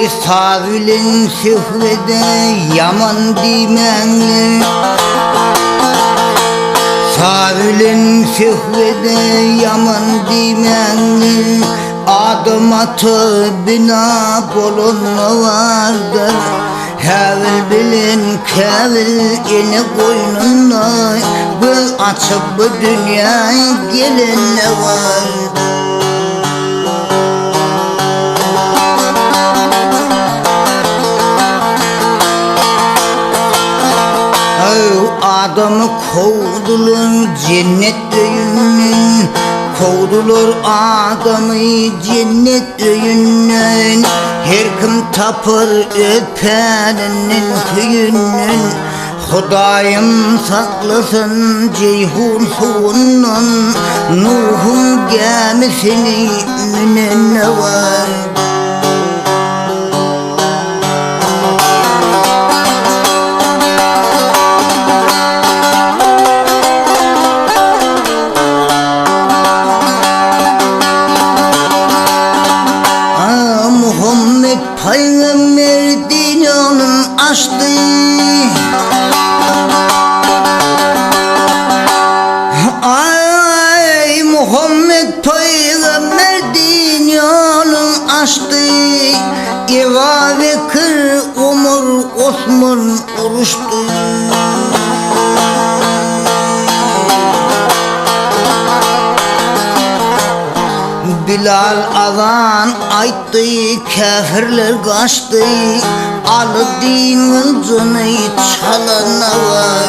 Savülün sühvede yaman dimenli Savülün sühvede yaman dimenli Adım atı bina bolunma vardır Hevil bilin kevil yine koynuna Bu açıp bu dünyaya gelin ne var Adamı kovdular cennet öyünden Kovdular adamı cennet öyünden Her kim tapır öpeninin köyünden Hudayım saklasın ceyhun suğundan Nuh'un gemisini ne var Peygamber dininin açtı Ay Muhammed Peygamber dininin açtı Ebu Bekir, Ömer, Osman oruçtu Bilal azan ayttı, kafirler kaçtı Alı din kılıcını çalana var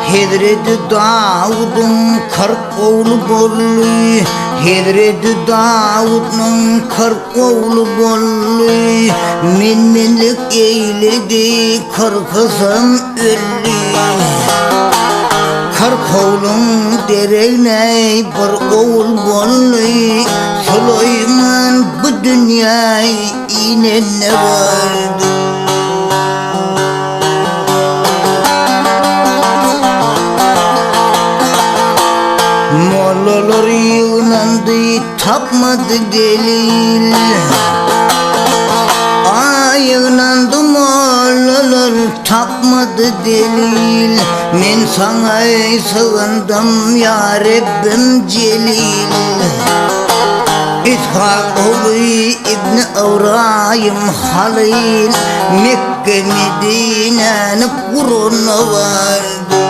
Hazreti Davud'un 40 oğlu bollu Hazreti Davud'un 40 oğlu bollu Minlik eyledi 40'ısın öllü 40 oğlun dereyne bir oğul bollu Süleyman bu dünyaya yine ne vardı Mollalar yığınandı tapmadı delil Yığınandı mollalar tapmadı delil Men sana sığındım ya Rabbim celil İshak oğlu İbni Evrahim Halil Mekke Medine'nin kuruna vardı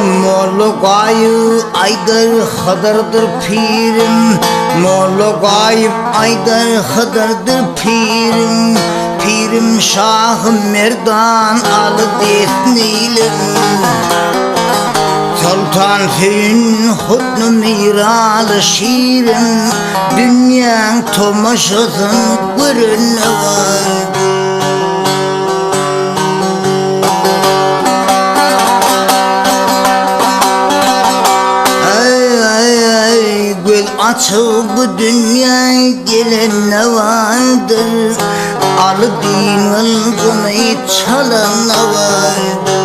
Molla gayb Aydar Hıdır'dır pirim Molla gayb Aydar Hıdır'dır pirim Pirim Şah-ı Merdan alı desnilim Sultan Hüsn Hutnu Miralı şiirim Dünyanın tomaşasın görünne var Açıl bu dünyaya gelen ne vardır Alı din ılgını çalan ne vardır